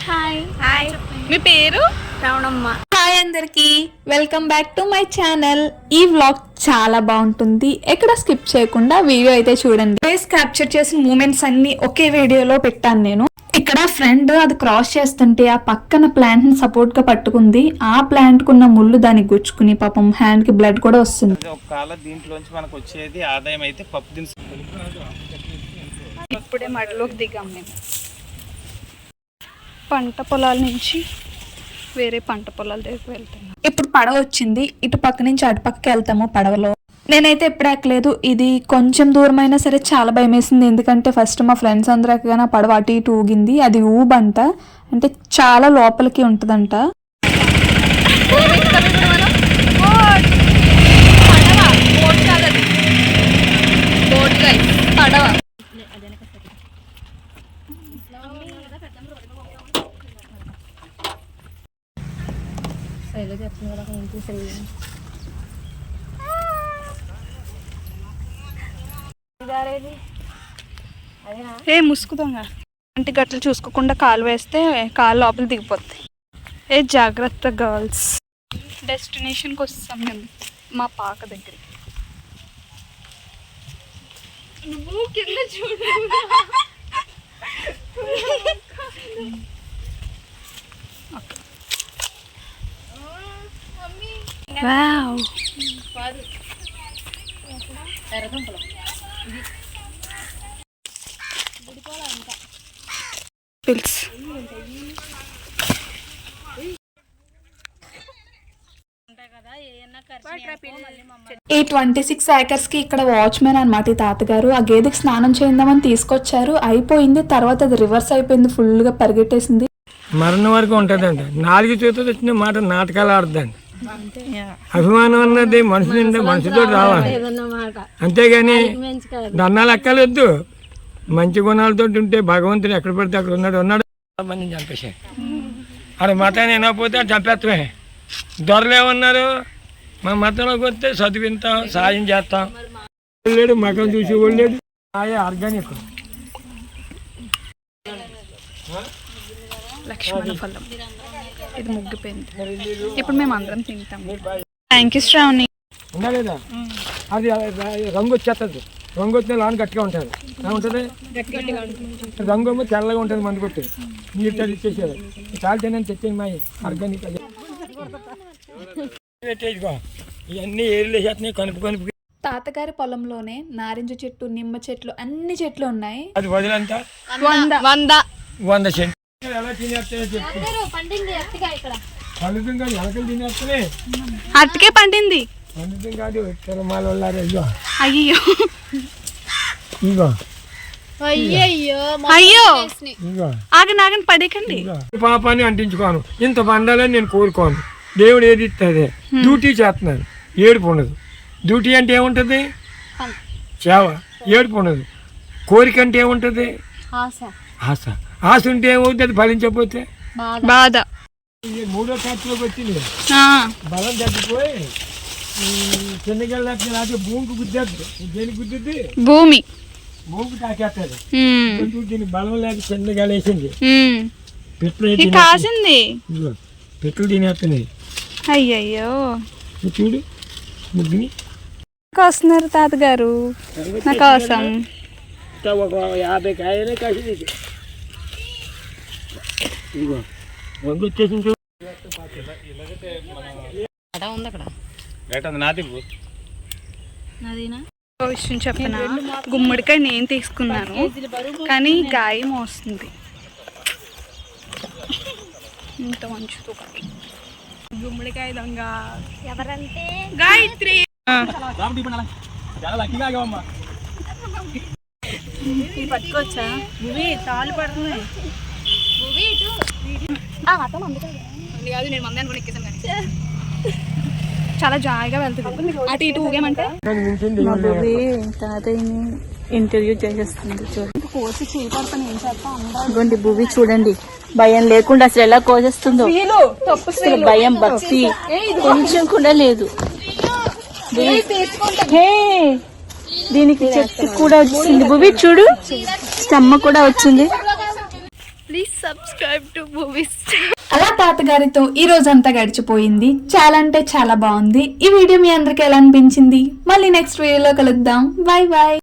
Hi hi, మీ పేరు? Ravanamma. Hi అందరికి, welcome back to my channel. ఈ వ్లాగ్ చాలా బాగుంటుంది, ఎక్కడ స్కిప్ చేయకుండా వీడియో అయితే చూడండి. ఫేస్ క్యాప్చర్ చేసిన మూమెంట్స్ అన్ని ఒకే వీడియోలో పెట్టాను నేను. ఇక్కడ ఫ్రెండ్ అది క్రాస్ చేస్తుంటే ఆ పక్కన ప్లాంట్ ని సపోర్ట్ గా పట్టుకుంది. ఆ ప్లాంట్ కున్న ముళ్ళు దానికి గుచ్చుకుని పాపం హ్యాండ్ కి బ్లడ్ కూడా వస్తుంది. దీంట్లోంచి మనకు వచ్చేది ఆదాయం అయితే పప్పు దినుసు. ఇప్పుడే మడిలోకి దిగాం మేము. పంట పొలాల నుంచి వేరే పంట పొలాల దగ్గరికి వెళ్తున్నాం. ఇప్పుడు పడవ వచ్చింది, ఇటు పక్క నుంచి అటు పక్కకి వెళ్తాము పడవలో. నేనైతే ఎప్పుడు ఎక్కలేదు, ఇది కొంచెం దూరం అయినా సరే చాలా భయం వేసింది. ఎందుకంటే ఫస్ట్ మా ఫ్రెండ్స్ అందరూ ఎక్కగానే పడవ అటు ఇటు ఊగింది. అది ఊబంట, అంటే చాలా లోపలికి ఉంటుందంట. ఏ ముసుకుదొంగ అంటే గట్లు చూసుకోకుండా కాలు వేస్తే కాలు లోపల దిగిపోతాయి. ఏ జాగ్రత్త గర్ల్స్. డెస్టినేషన్కి వస్తాం మేము, మా పాక దగ్గరికి. నువ్వు కింద చూడు. Wow, pills. 26 acres కి ఇక్కడ వాచ్మెన్ అనమాట ఈ తాతగారు. ఆ గేదెకి స్నానం చేద్దామని తీసుకొచ్చారు, అయిపోయింది. తర్వాత అది రివర్స్ అయిపోయింది, ఫుల్ గా పరిగెట్టేసింది. మరణం వరకు ఉంటుందండి. 4 చేతులు వచ్చిన మాట నాటకాలు ఆడదండి. అభిమానం అన్నది మనిషి నుండి మనిషితో రావాలి, అంతేగాని దన్నాలు ఎక్కలొద్దు. మంచి గుణాలతో ఉంటే భగవంతుడు ఎక్కడ పడితే అక్కడ ఉన్నాడు. మందిని చంపేసే ఆడ మతాన్ని వినకపోతే చంపేస్తామే. దొరలేమన్నారు, మా మతంలోకి వస్తే చదివింతాం, సాయం చేస్తాం. లేడు మగం చూసి లేడు. ఆర్గానిక్ లక్ష్మణ ఫలం, ఇది ముగ్గిపోయింది. ఇప్పుడు మేము అందరం తింటాం. Thank you Shravani. ఉందా లేదా? అది రంగు వచ్చేస్తుంది. రంగు వచ్చిన లాన్ గట్టిగా ఉంటుంది. ఏముంటుంది? రంగు ఏమో తెల్లగా ఉంటుంది. మందు కొట్టి నీరు తల్లి ఇచ్చేసారు. చాలా తినని తెచ్చేది మా ఆర్గానిక్. పెట్టేసుకో, ఇవన్నీ ఏర్లు వేసేస్తున్నాయి కనుపు. తాతగారి పొలంలోనే నారింజ చెట్టు, నిమ్మ చెట్లు, అన్ని చెట్లు ఉన్నాయి. అది వదిలంతా 100 సెంట్. ఎలా తినేస్తాయో చెప్పు. పండుతుంది కాదు, ఎలకలు తినేస్తున్నాయి. అట్టుకే పండింది. పండుతుంది కాదు, తిరమాల వాళ్ళారు. అయ్యో అయ్యో ఇగో, అయ్యో ఇగో ఆగని పడేకండి. పాపాన్ని అంటించుకోను, ఇంత పండాలని నేను కోరుకోను. దేవుడు ఏది ఇస్తుంది, డ్యూటీ చేస్తున్నాను. ఏడుపు ఉండదు. డ్యూటీ అంటే ఏముంటుంది? సేవ. ఏడుపు ఉండదు. కోరిక అంటే ఏముంటుంది? ఆశ. ఆశ ఉంటే ఏమవుతుంది? అది ఫలించకపోతే బాధ. 3వ ఖర్చులోకి వచ్చింది. బలం తగ్గిపోయి చిన్నగెళ్ళకి రాత్రి భూమికి గుద్దేద్దు. దేనికి గుద్దుద్ది? భూమికి తాకేస్తుంది. దీనికి బలం లేక చిన్నగా వేసింది. కాసింది, పెట్టులు తినేస్తున్నాయి. అయ్యయ్యో చూడు ముగ్గుని వస్తున్నారు తాతగారు నా కోసం. ఒక 50 కాయలే కాసింది. ఇదిగో రంగు వచ్చేసింది. విషయం చెప్పనా, గుమ్మడికాయ నేను తీసుకున్నాను కానీ గాయం వస్తుంది. ఇంత మంచి గుమ్మడికాయ దొంగ ఎవరంటే గాయత్రి. పట్టుకోవచ్చా? నువ్వు తాళ్ళు పడుతున్నాయి. కాదు, నేను మంది అనుకుని ఎక్కేసాను కానీ చాలా జాయిగా వెళ్తుంది. అటు ఇటు ఊగేమంటే మా బువి తాతయ్యని ఇంటర్వ్యూ చేసేస్తుంది. చూడండి, కోసి చేపడతాను. ఏం చేస్తాం? ఇదిగోండి బువి చూడండి, భయం లేకుండా అసలు ఎలా కోసేస్తుందో. భయం భక్తి కొంచెం కూడా లేదు. దీనికి చెట్టు కూడా వచ్చింది. బువి చూడు, స్టమ్మ కూడా వచ్చింది. Please subscribe to movies. అలా తాతగారితో ఈ రోజంతా గడిచిపోయింది. చాలా అంటే చాలా బాగుంది. ఈ వీడియో మీ అందరికి ఎలా అనిపించింది? మళ్ళీ నెక్స్ట్ వీడియోలో కలుద్దాం. Bye bye.